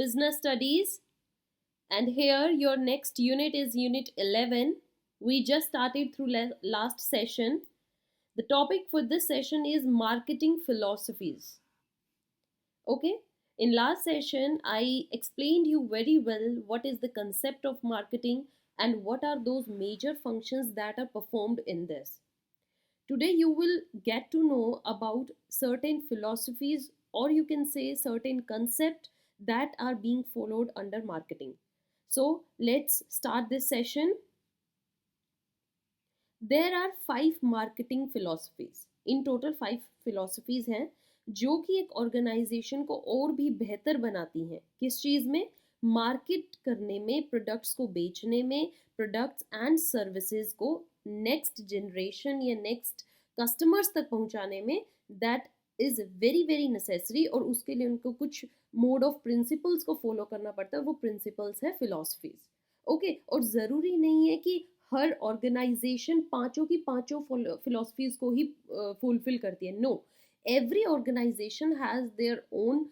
Business Studies, and here your next unit is Unit 11. We just started through last session. The topic for this session is marketing philosophies. Okay, in last session I explained you very well what is the concept of marketing and what are those major functions that are performed in this. Today you will get to know about certain philosophies, or you can say certain concepts that are being followed under marketing. So let's start this session. There are 5 marketing philosophies. In total 5 philosophies हैं जो कि एक organisation को और भी बेहतर बनाती हैं. किस चीज़ में? मार्केट करने में, प्रोडक्ट्स को बेचने में, प्रोडक्ट्स एंड सर्विसेज को नेक्स्ट जनरेशन या नेक्स्ट कस्टमर्स तक पहुंचाने में. That is very very necessary, और उसके लिए उनको कुछ मोड ऑफ प्रिंसिपल्स को फॉलो करना पड़ता है. वो प्रिंसिपल्स है फिलॉसफीज. ओके, और ज़रूरी नहीं है कि हर ऑर्गेनाइजेशन पांचों की पांचों फिलॉसफीज को ही फुलफिल करती है. No, every organization has their own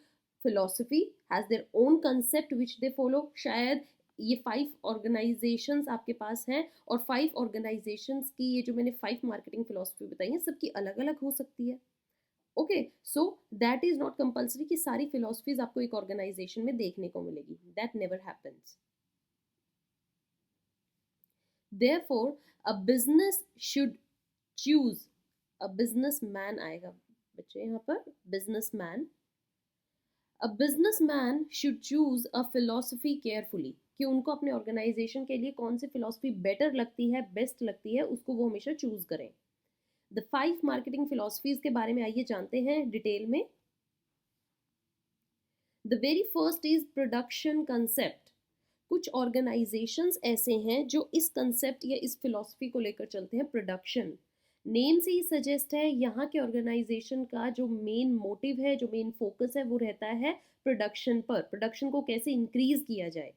philosophy, has their own concept which they follow. शायद ये 5 ऑर्गेनाइजेशंस आपके पास हैं, और 5 ऑर्गेनाइजेशंस की ये जो मैंने 5 मार्केटिंग फिलोसफी बताई है सबकी अलग अलग हो सकती है. Okay, so that is not compulsory कि सारी फिलोसफीज आपको एक ऑर्गेनाइजेशन में देखने को मिलेगी. That never happens. Therefore, a business should choose, a businessman आएगा बच्चे यहाँ पर, businessman. A businessman should choose a philosophy carefully, कि उनको अपने ऑर्गेनाइजेशन के लिए कौन सी फिलोसफी बेटर लगती है, बेस्ट लगती है, उसको वो हमेशा चूज करें. द 5 मार्केटिंग फिलोसफीज के बारे में आइए जानते हैं डिटेल में. The very first is production concept. कुछ ऑर्गेनाइजेशंस ऐसे हैं जो इस कंसेप्ट या इस फिलॉसफी को लेकर चलते हैं. प्रोडक्शन, नेम से ही सजेस्ट है, यहाँ के ऑर्गेनाइजेशन का जो मेन मोटिव है, जो मेन फोकस है, वो रहता है प्रोडक्शन पर. प्रोडक्शन को कैसे इंक्रीज किया जाए.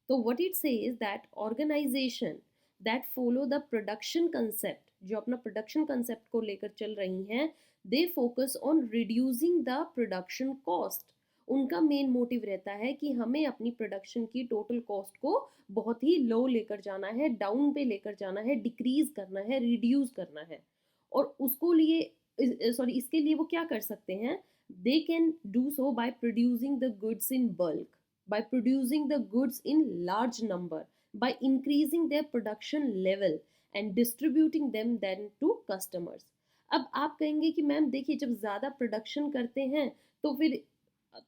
तो what it says that organization that follow the production concept, जो अपना प्रोडक्शन कंसेप्ट को लेकर चल रही हैं, they focus on reducing the production cost. उनका मेन मोटिव रहता है कि हमें अपनी प्रोडक्शन की टोटल कॉस्ट को बहुत ही लो लेकर जाना है, डाउन पे लेकर जाना है, डिक्रीज करना है, रिड्यूस करना है. और उसको लिए इसके लिए वो क्या कर सकते हैं? They can do so by producing the goods in bulk, by producing the goods in large number, by increasing their production level and distributing them then to customers. अब आप कहेंगे कि मैम देखिए, जब ज़्यादा प्रोडक्शन करते हैं तो फिर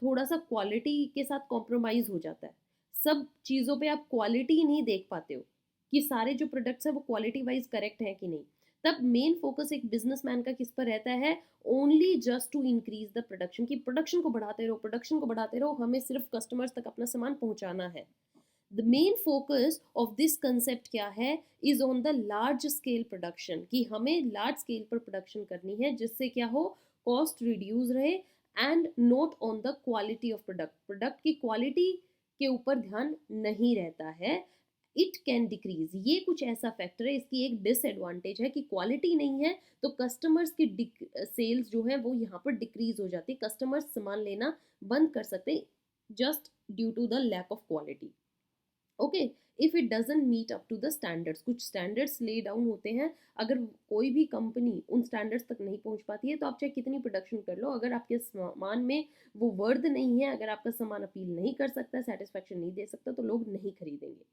थोड़ा सा क्वालिटी के साथ कॉम्प्रोमाइज़ हो जाता है. सब चीज़ों पे आप क्वालिटी नहीं देख पाते हो कि सारे जो प्रोडक्ट्स हैं वो क्वालिटी वाइज करेक्ट हैं कि नहीं. तब मेन फोकस एक बिजनेसमैन का किस पर रहता है? Only just to increase the production, की प्रोडक्शन को बढ़ाते रहो, प्रोडक्शन को बढ़ाते रहो, हमें सिर्फ कस्टमर्स तक अपना सामान पहुंचाना है. The main focus of this concept क्या है? Is on the large scale production, कि हमें लार्ज स्केल पर प्रोडक्शन करनी है जिससे क्या हो, कॉस्ट रिड्यूस रहे, and note on the quality of product. Product की क्वालिटी के ऊपर ध्यान नहीं रहता है. इट कैन डिक्रीज, ये कुछ ऐसा फैक्टर है. इसकी एक डिसएडवांटेज है कि क्वालिटी नहीं है तो कस्टमर्स की सेल्स जो है वो यहाँ पर डिक्रीज हो जाती है. कस्टमर्स सामान लेना बंद कर सकते हैं just due to the lack of quality. Okay, if it doesn't meet up to the standards, कुछ स्टैंडर्ड्स ले डाउन होते हैं. अगर कोई भी कंपनी उन स्टैंडर्ड्स तक नहीं पहुंच पाती है तो आप चाहे कितनी प्रोडक्शन कर लो, अगर आपके सामान में वो वर्थ नहीं है, अगर आपका सामान अपील नहीं कर सकता, सेटिस्फैक्शन नहीं दे सकता, तो लोग नहीं खरीदेंगे.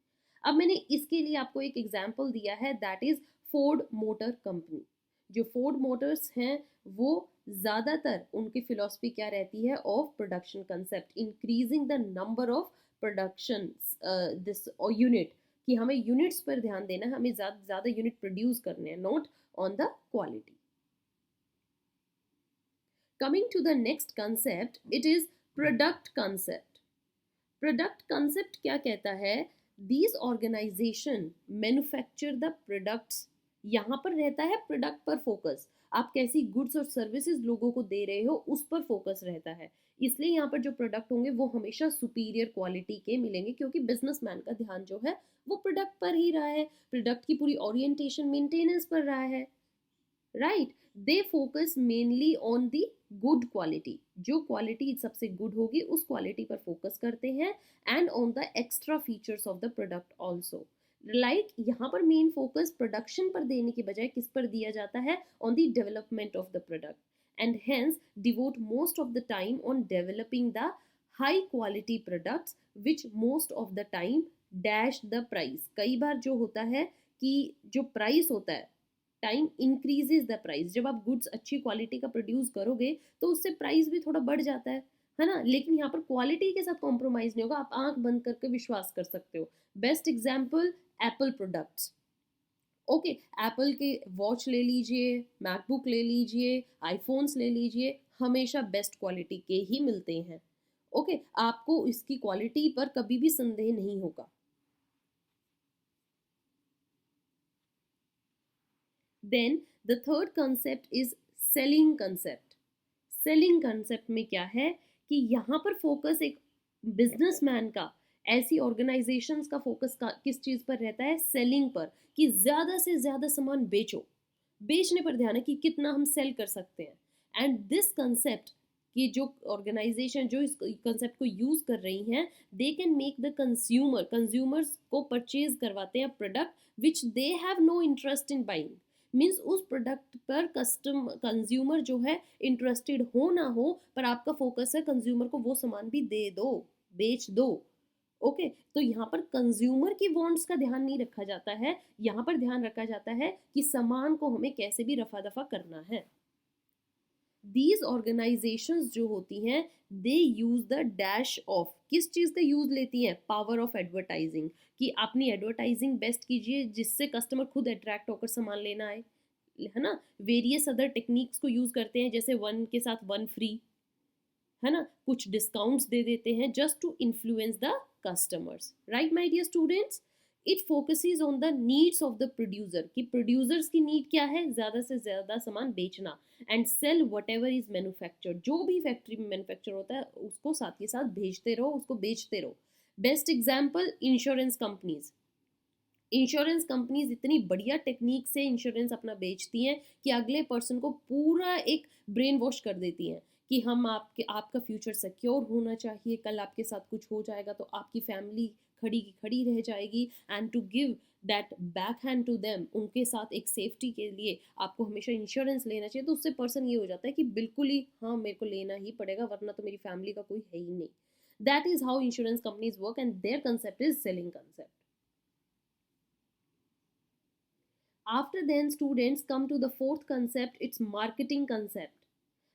अब मैंने इसके लिए आपको एक एग्जाम्पल दिया है, that is Ford motor company. जो फोर्ड मोटर्स हैं वो ज़्यादातर उनकी फिलॉसफी क्या रहती है? Of production concept, increasing the number of production this और यूनिट, कि हमें यूनिट्स पर ध्यान देना है, हमें ज़्यादा यूनिट प्रोड्यूस करने हैं, not on the quality. Coming to the next concept, it is product concept. Product concept क्या कहता है? These organization manufacture the products. यहाँ पर रहता है प्रोडक्ट पर फोकस, आप कैसी गुड्स और सर्विसेज लोगों को दे रहे हो उस पर फोकस रहता है. इसलिए यहाँ पर जो प्रोडक्ट होंगे वो हमेशा सुपीरियर क्वालिटी के मिलेंगे, क्योंकि बिजनेसमैन का ध्यान जो है वो प्रोडक्ट पर ही रहा है, प्रोडक्ट की पूरी ओरिएंटेशन मेंटेनेंस पर रहा है. Right, they focus mainly on the good quality, जो क्वालिटी सबसे गुड होगी उस क्वालिटी पर फोकस करते हैं, and on the extra features of the product also. Like यहाँ पर मेन फोकस प्रोडक्शन पर देने की बजाय किस पर दिया जाता है, on the development of the product, and hence devote most of the time on developing the high quality products which most of the time dash the price. कई बार जो होता है कि जो प्राइस होता है, टाइम इंक्रीजेज द प्राइस, जब आप गुड्स अच्छी क्वालिटी का प्रोड्यूस करोगे तो उससे प्राइस भी थोड़ा बढ़ जाता है ना, लेकिन यहाँ पर क्वालिटी के साथ कॉम्प्रोमाइज नहीं होगा, आप आंख बंद करके विश्वास कर सकते हो। Best example Apple products. Okay, Apple के वॉच ले लीजिए, मैकबुक ले लीजिए, आईफोन्स ले लीजिए, हमेशा बेस्ट क्वालिटी के ही मिलते हैं। ओके, आपको इसकी क्वालिटी पर कभी भी संदेह नहीं होगा। Then the third concept is selling concept. Selling concept में क्या है कि यहाँ पर फोकस एक बिजनेसमैन का, ऐसी ऑर्गेनाइजेशंस का फोकस का किस चीज़ पर रहता है, सेलिंग पर, कि ज़्यादा से ज़्यादा सामान बेचो, बेचने पर ध्यान है कि कितना हम सेल कर सकते हैं। एंड दिस कंसेप्ट कि जो ऑर्गेनाइजेशन जो इस कंसेप्ट को यूज़ कर रही हैं, they can make the consumers को परचेज करवाते हैं product which they have no interest in buying. Means उस प्रोडक्ट पर कंज्यूमर जो है इंटरेस्टेड हो ना हो, पर आपका फोकस है कंज्यूमर को वो सामान भी दे दो, बेच दो। ओके, तो यहाँ पर कंज्यूमर की वांट्स का ध्यान नहीं रखा जाता है, यहाँ पर ध्यान रखा जाता है कि सामान को हमें कैसे भी रफा दफा करना है। दीज ऑर्गेनाइजेशंस जो होती हैं, दे यूज द डैश ऑफ, किस चीज़ का यूज लेती हैं, पावर ऑफ एडवर्टाइजिंग, कि अपनी एडवर्टाइजिंग बेस्ट कीजिए जिससे कस्टमर खुद अट्रैक्ट होकर सामान लेना आए, है ना। वेरियस अदर टेक्निक्स को यूज करते हैं, जैसे वन के साथ वन फ्री, है ना, कुछ डिस्काउंट्स दे देते हैं just to influence the customers. Right my dear students, it focuses on the needs of the producer, कि प्रोड्यूसर्स की नीड क्या है, ज़्यादा से ज़्यादा सामान बेचना, and sell whatever is manufactured, जो भी फैक्ट्री में मैन्युफैक्चर होता है उसको साथ के साथ भेजते रहो, उसको बेचते रहो। Best example insurance companies. Insurance companies इतनी बढ़िया टेक्निक से इंश्योरेंस अपना बेचती हैं कि अगले पर्सन को पूरा एक ब्रेन वॉश कर देती हैं कि हम आपका फ्यूचर सिक्योर होना चाहिए, कल आपके साथ कुछ हो जाएगा तो आपकी फैमिली खड़ी की खड़ी रह जाएगी, and to give that back hand to them, उनके साथ एक सेफ्टी के लिए आपको हमेशा इंश्योरेंस लेना चाहिए। तो उससे पर्सन ये हो जाता है कि बिल्कुल ही हाँ, मेरे को लेना ही पड़ेगा वरना तो मेरी फैमिली का कोई है ही नहीं। That is how insurance companies work, and their concept is selling concept. After then students come to the fourth concept, it's marketing concept.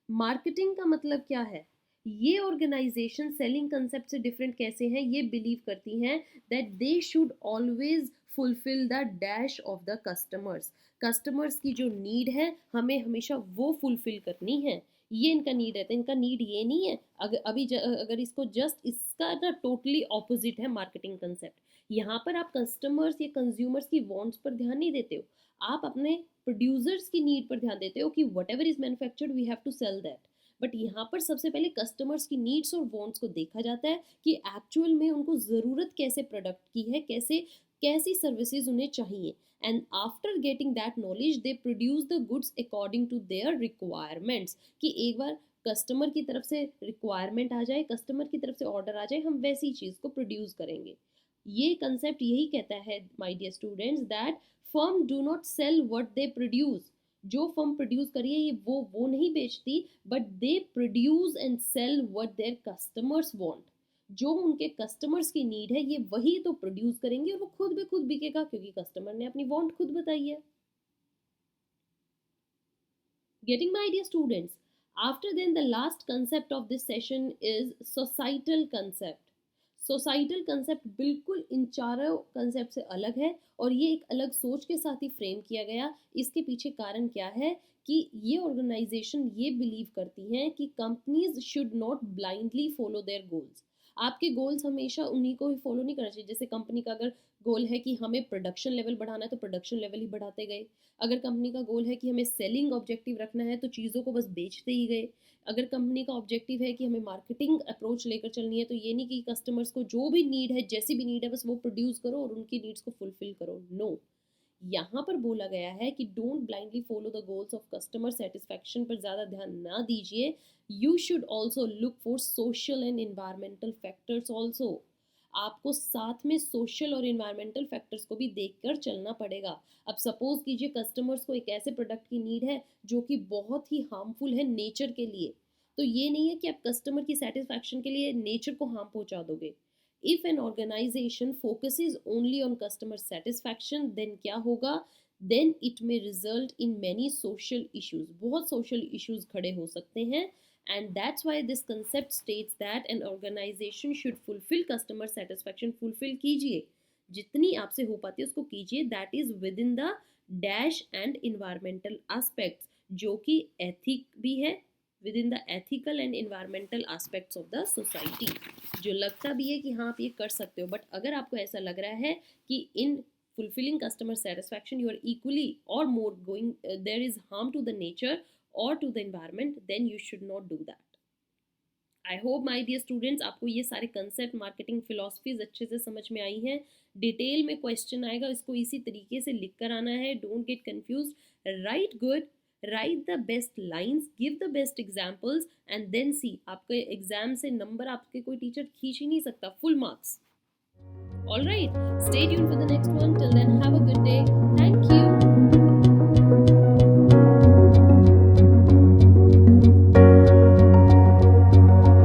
Marketing का मतलब क्या है, ये ऑर्गेनाइजेशन सेलिंग कंसेप्ट से डिफरेंट कैसे हैं, ये बिलीव करती हैं that they should always fulfil the dash of the customers. Customers की जो नीड है हमें हमेशा वो फुलफिल करनी है, ये इनका नीड रहता है। इनका नीड ये नहीं है, अगर इसको जस्ट इसका ना टोटली ऑपोजिट है मार्केटिंग कंसेप्ट। यहाँ पर आप कस्टमर्स या कंज्यूमर्स की वांट्स पर ध्यान नहीं देते हो, आप अपने प्रोड्यूसर्स की नीड पर ध्यान देते हो कि whatever is manufactured we have to sell that. But यहाँ पर सबसे पहले कस्टमर्स की नीड्स और वांट्स को देखा जाता है कि एक्चुअल में उनको ज़रूरत कैसे प्रोडक्ट की है, कैसे कैसी सर्विसेज उन्हें चाहिए, and after getting that knowledge they produce the goods according to their requirements. कि एक बार कस्टमर की तरफ से रिक्वायरमेंट आ जाए, कस्टमर की तरफ से ऑर्डर आ जाए, हम वैसी चीज़ को प्रोड्यूस करेंगे। ये कंसेप्ट यही कहता है my dear students that firm do not sell what they produce. जो फर्म प्रोड्यूस करिए ये वो नहीं बेचती, but they produce and sell what their customers want. जो उनके कस्टमर्स की नीड है ये वही तो प्रोड्यूस करेंगे, और वो खुद भी खुद बिकेगा क्योंकि कस्टमर ने अपनी वांट खुद बताई है। Getting my dear students, after then the last concept of this session is societal concept. Societal concept बिल्कुल इन चारों कंसेप्ट से अलग है, और ये एक अलग सोच के साथ ही फ्रेम किया गया। इसके पीछे कारण क्या है कि ये ऑर्गेनाइजेशन ये बिलीव करती हैं कि companies should not blindly follow their goals. आपके गोल्स हमेशा उन्हीं को ही फॉलो नहीं करना चाहिए। जैसे कंपनी का अगर गोल है कि हमें प्रोडक्शन लेवल बढ़ाना है तो प्रोडक्शन लेवल ही बढ़ाते गए। अगर कंपनी का गोल है कि हमें सेलिंग ऑब्जेक्टिव रखना है तो चीज़ों को बस बेचते ही गए। अगर कंपनी का ऑब्जेक्टिव है कि हमें मार्केटिंग अप्रोच लेकर चलनी है तो ये नहीं कि कस्टमर्स को जो भी नीड है, जैसी भी नीड है, बस वो प्रोड्यूस करो और उनकी नीड्स को फुलफिल करो। नो, यहाँ पर बोला गया है कि don't blindly follow the goals of customer satisfaction पर ज़्यादा ध्यान ना दीजिए, you should also look for social and environmental factors also. आपको साथ में सोशल और इन्वायरमेंटल फैक्टर्स को भी देखकर चलना पड़ेगा। अब सपोज कीजिए कस्टमर्स को एक ऐसे प्रोडक्ट की नीड है जो कि बहुत ही हार्मफुल है नेचर के लिए, तो ये नहीं है कि आप कस्टमर की सेटिस्फैक्शन के लिए नेचर को हार्म पहुंचा दोगे। If an organization focuses only on customer satisfaction, then क्या होगा, then it may result in many social issues, बहुत सोशल इश्यूज खड़े हो सकते हैं। And that's why this concept states that an organization should fulfill customer satisfaction, fulfill कीजिए, जितनी आपसे हो पाती है उसको कीजिए, that is within the dash and environmental aspects, जो कि ethic भी है, within the ethical and environmental aspects of the society, जो लगता भी है कि हाँ आप ये कर सकते हो। बट अगर आपको ऐसा लग रहा है कि in fulfilling customer satisfaction you are equally or more going there is harm to the nature or to the environment, then you should not do that. I hope my dear students आपको ये सारे concept marketing philosophies अच्छे से समझ में आई हैं। Detail में question आएगा, इसको इसी तरीके से लिख कर आना है, don't get confuse, write good, write the best lines, give the best examples and then see. आपके एग्जाम से नंबर आपके कोई टीचर खींच ही नहीं सकता, full marks. All right, stay tuned for the next one, till then have a good day, thank you.